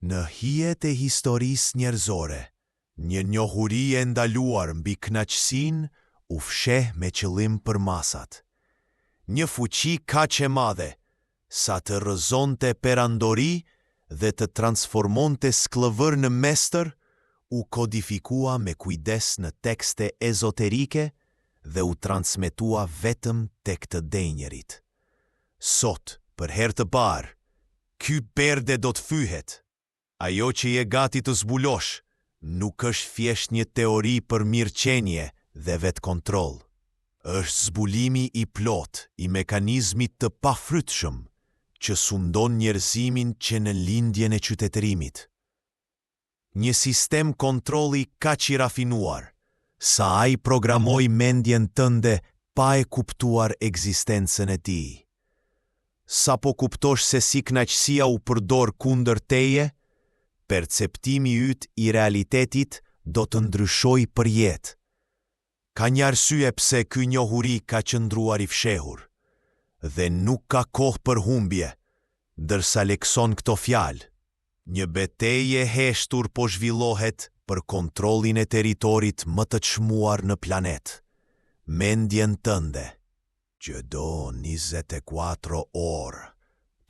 Në hijet e historisë njerëzore, një njohuri e ndaluar mbi kënaqësinë u fsheh me qëllim për masat. Një fuqi kaq e madhe sa të rrëzonte perandori dhe të transformonte skllëvër në mestër, u kodifikua me kujdes në tekste ezoterike dhe u transmetua vetëm tek të denjërit. Sot, për herë të parë, ky perde do të fyhet. Ajo që je gati të zbulosh nuk është thjesht një teori për mirëqenie dhe vetë kontroll. Është zbulimi i plot i mekanizmit të pafrytshëm që sundon njerëzimin që në lindjen e qytetërimit. Një sistem kontrolli kaq i rafinuar, sa ai programoi mendjen tënde pa e kuptuar ekzistencën e tij. Sa po kuptosh se si kënaqësia u përdor kundër teje, perceptimi yt i realitetit do të ndryshojë përjetë. Ka një arsye pse ky njohuri ka qëndruar i fshehur, dhe nuk ka kohë për humbje, ndërsa lekson këto fjalë. Një betejë e heshtur po zhvillohet për kontrollin e territorit më të çmuar në planet. Mendjen tënde. Çdo 24 orë,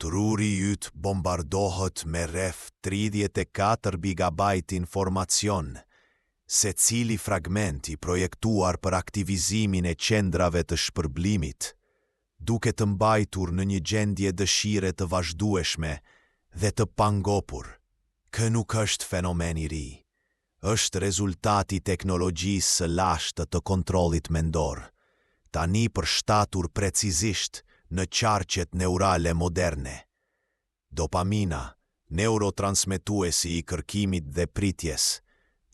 truri yt bombardohet me rreth 34 gigabajt informacion, se cili fragment i projektuar për aktivizimin e qendrave të shpërblimit, duke të mbajtur në një gjendje dëshire të vazhdueshme dhe të pangopur. Kë nuk është fenomen i ri, është rezultati i teknologjisë së lashtë të kontrollit mendor, tani përshtatur precizisht në qarqet neurale moderne. Dopamina, neurotransmetuesi i kërkimit dhe pritjes,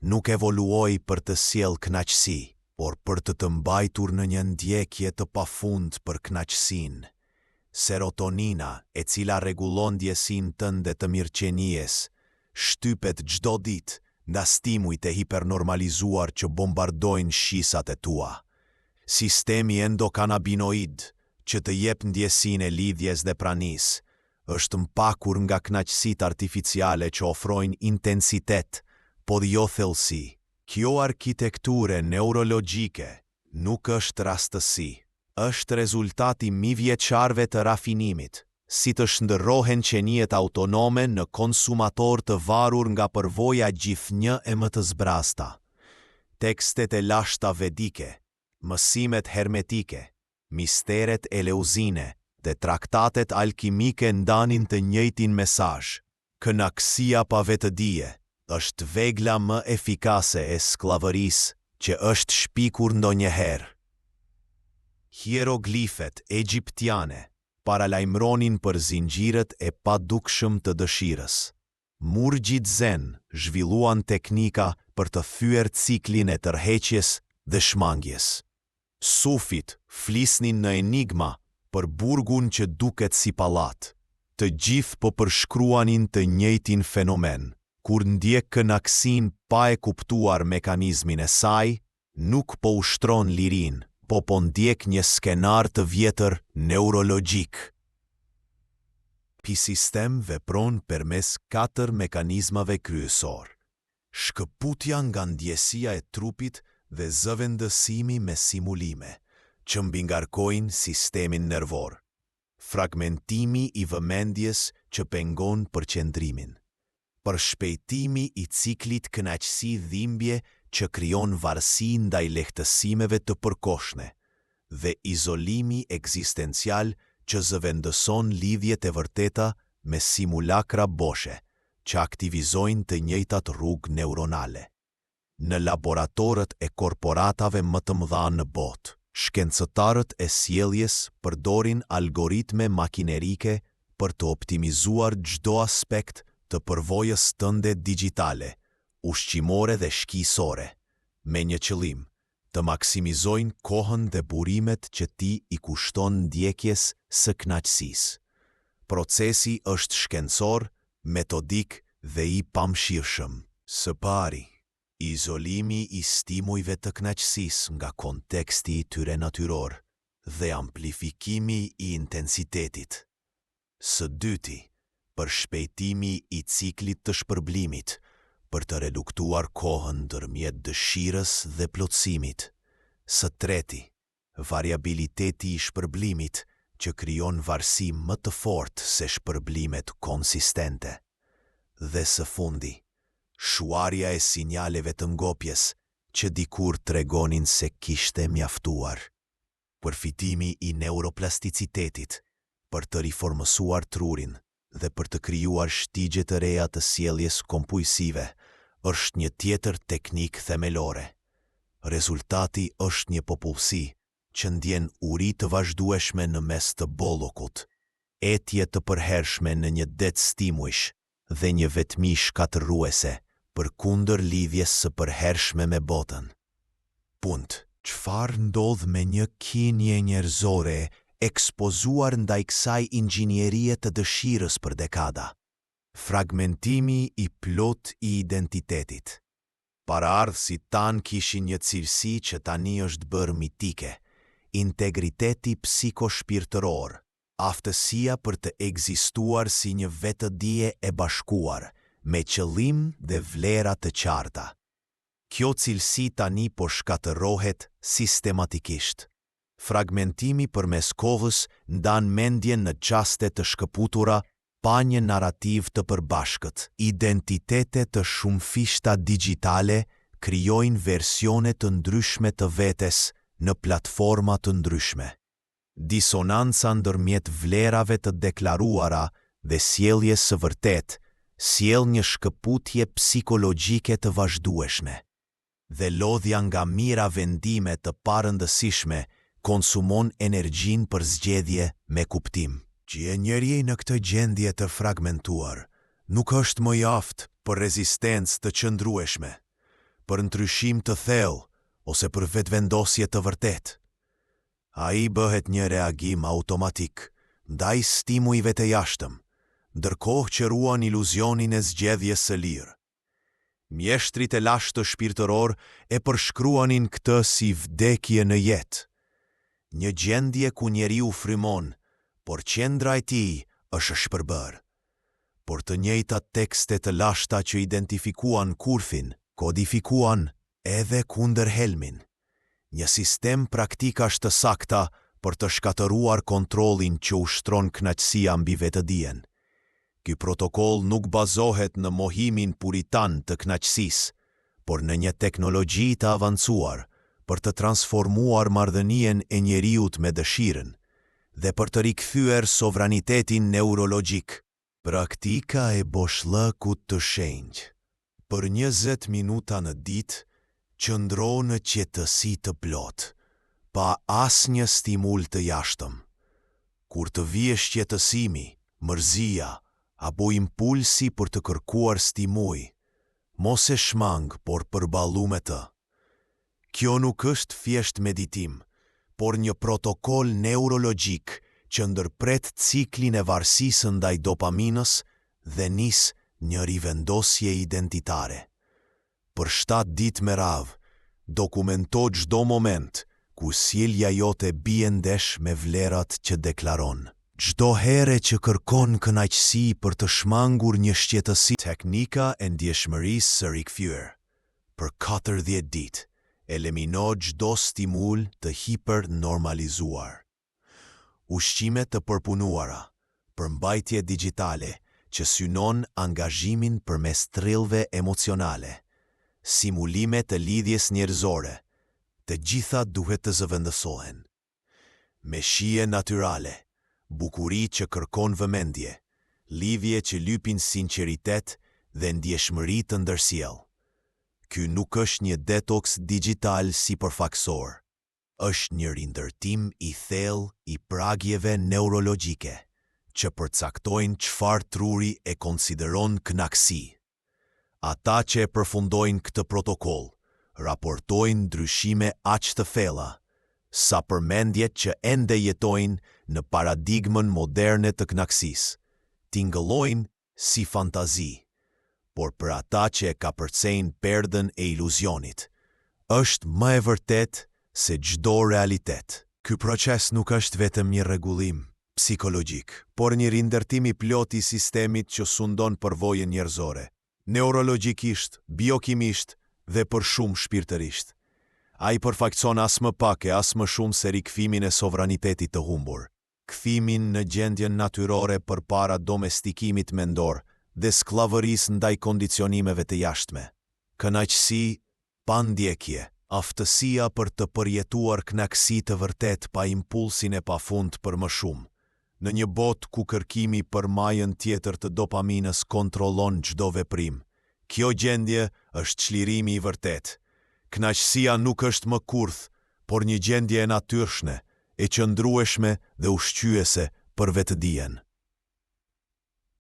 nuk evoluoi për të sjellë kënaqësi, por për të mbajtur në një ndjekje të pafund për kënaqësinë. Serotonina, e cila rregullon ndjesinë tënde të mirëqenies, shtypet çdo ditë nga stimujt e hipernormalizuar që bombardojnë shisat e tua. Sistemi endokanabinoid, që të jep ndjesinë e lidhjes dhe pranisë, është mpakur nga kënaqësitë artificiale që ofrojnë intensitet, por jo thellësi. Kjo arkitekture neurologjike nuk është rastësi, është rezultati mijëvjeçarve të rafinimit, si të shndërrohen qeniet autonome në konsumator të varur nga përvoja gjithnjë e më të zbrasta. Tekstet e lashta vedike, mësimet hermetike, misteret eleuzine dhe traktatet alkimike ndanin të njëjtin mesazh. Kënaqësia pa vetëdije është vegla më efikase e skllavërisë që është shpikur ndonjëherë. Hieroglifet egjiptiane paralajmëronin për zinxhirët e padukshëm të dëshirës. Murgjit zen zhvilluan teknika për të thyer ciklin e tërheqjes dhe shmangjes. Sufit flisnin në enigma për burgun që duket si pallat. Të gjithë po përshkruanin të njëjtin fenomen. Kur ndjek kënaqësinë pa e kuptuar mekanizmin e saj, nuk po ushtron lirin, po ndjek një skenar të vjetër neurologjik. Ky sistem vepron përmes 4 mekanizmave kryesor. Shkëputja nga ndjesia e trupit dhe zëvendësimi me simulime, që mbingarkojnë sistemin nervor. Fragmentimi i vëmendjes që pengon përqendrimin. Përshpejtimi i ciklit kënaqësi-dhimbje që krijon varësi ndaj lehtësimeve të përkohshme dhe izolimi ekzistencial që zëvendëson lidhjet e vërteta me simulakra boshe që aktivizojnë të njëjtat rrugë neuronale. Në laboratorët e korporatave më të mëdha në botë, shkencëtarët e sjelljes përdorin algoritme makinerike për të optimizuar çdo aspekt të përvojës tënde digjitale, ushqimore dhe shkisore, me një qëllim, të maksimizojnë kohën dhe burimet që ti i kushton ndjekjes së kënaqësisë. Procesi është shkencor, metodik dhe i pamshirshëm. Së pari, izolimi i stimujve të kënaqësisë nga konteksti i tyre natyror dhe amplifikimi i intensitetit. Së dyti, për shpejtimi i ciklit të shpërblimit, për të reduktuar kohën ndërmjet dëshirës dhe plotësimit. Së treti, variabiliteti i shpërblimit që krijon varësi më të fortë se shpërblimet konsistente. Dhe së fundi, shuarja e sinjaleve të ngopjes që dikur tregonin se kishte mjaftuar. Përfitimi i neuroplasticitetit për të riformësuar trurin dhe për të krijuar shtigje të reja të sjelljes kompulsive është një tjetër teknik themelore. Rezultati është një popullsi që ndjen uri të vazhdueshme në mes të bollokut, etje të përhershme në një det stimujsh dhe një vetmi shkatërruese përkundër lidhjes së përhershme me botën. Çfarë ndodh me një kinje njerëzore ekspozuar ndaj kësaj inxhinierie të dëshirës për dekada? Fragmentimi i plot i identitetit. Paraardhësit tan kishin një cilësi që tani është bërë mitike: integriteti psikoshpirtëror, aftësia për të ekzistuar si një vetëdije e bashkuar, me qëllim dhe vlera të qarta. Kjo cilësi tani po shkatërrohet sistematikisht. Fragmentimi përmes kohës ndan mendjen në çaste të shkëputura pa një narrativ të përbashkët. Identitete të shumëfishta digjitale krijojnë versione të ndryshme të vetes në platforma të ndryshme. Disonanca ndërmjet vlerave të deklaruara dhe sjelljes së vërtet sjell një shkëputje psikologjike të vazhdueshme. Dhe lodhja nga mira vendime të parëndësishme konsumon energjinë për zgjedhje me kuptim. Që njeriu në këtë gjendje të fragmentuar nuk është më i aftë për rezistencë të qëndrueshme, për ndryshim të thellë ose për vetvendosje të vërtetë. Ai bëhet një reagim automatik ndaj stimujve të jashtëm, ndërkohë që ruan iluzionin e zgjedhjes së lirë. Mjeshtrit e lashtë shpirtëror e përshkruanin këtë si vdekje në jetë. Një gjendje ku njeriu frymon, por qendra e tij është shpërbër. Por të njëjtat tekste të lashta që identifikuan kurthin, kodifikuan edhe kundër helmin. Një sistem praktikash të sakta për të shkatëruar kontrollin që ushtron kënaqësia mbi vetëdijen. Ky protokoll nuk bazohet në mohimin puritan të kënaqësisë, por në një teknologji të avancuar për të transformuar marrëdhënien e njeriut me dëshirën dhe për të rikthyer sovranitetin neurologjik. Praktika e boshllëkut të shenjtë. Për 20 minuta në ditë, qëndro në qetësi të plot, pa asnjë stimul të jashtëm. Kur të vijë shqetësimi, mërzia apo impulsi për të kërkuar stimuj, mos e shmang, por përballu me të. Kjo nuk është thjesht meditim, por një protokoll neurologjik që ndërpret ciklin e varësisë ndaj dopaminës dhe nis një rivendosje identitare. Për 7 ditë me radhë, dokumento çdo moment ku sjellja jote bie ndesh me vlerat që deklaron. Çdo herë që kërkon kënaqësi për të shmangur një shqetësi. Teknika e ndjeshmërisë së rikthyer. Për 40 ditë, elimino çdo stimul të hipernormalizuar. Ushqime të përpunuara, përmbajtje digjitale që synon angazhimin përmes trillëve emocionale, simulime të lidhjes njerëzore, të gjitha duhet të zëvendësohen. Me shije natyrale, bukuri që kërkon vëmendje, lidhje që lypin sinqeritet dhe ndjeshmëri të ndërsjell. Ky nuk është një detox digital sipërfaksor, është një rindërtim i thellë i pragjeve neurologjike që përcaktojnë çfarë truri e konsideron kënaqësi. Ata që e përfundojnë këtë protokoll raportojnë ndryshime aq të thella sa përmendjet që ende jetojnë në paradigmën moderne të kënaqësisë, tingëllojnë si fantazi, por për ata që e kapërcejnë perdën e iluzionit, është më e vërtet se çdo realitet. Ky proces nuk është vetëm një rregullim, psikologjik, por një rindërtim i plot i sistemit që sundon përvojën njerëzore, neurologjikisht, biokimisht dhe për shumë shpirtërisht. A i përfaqëson as më pak e as më shumë se rikëthimin e sovranitetit të humbur, kthimin në gjendjen natyrore përpara domestikimit mendor dhe skllavërisë ndaj kondicionimeve të jashtme. Kënaqësi pa ndjekje, aftësia për të përjetuar kënaqësi të vërtet pa impulsin e pafund për më shumë. Në një botë ku kërkimi për majën tjetër të dopaminës kontrollon çdo veprim, kjo gjendje është çlirimi i vërtet. Kënaqësia nuk është më kurth, por një gjendje e natyrshme, e qëndrueshme dhe ushqyese për vetëdijen.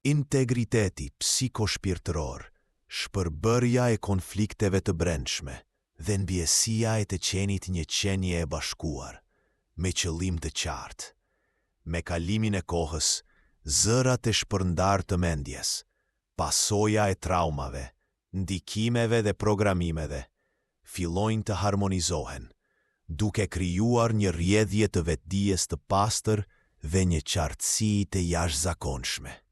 Integriteti psikoshpirtëror, shpërbërja e konflikteve të brendshme dhe ndjesia e të qenit një qenie e bashkuar, me qëllim të qartë. Me kalimin e kohës, zërat e shpërndar të mendjes, pasoja e traumave, ndikimeve dhe programimeve, fillojnë të harmonizohen, duke krijuar një rrjedhje të vetdijes të pastër dhe një qartësi të jashtëzakonshme.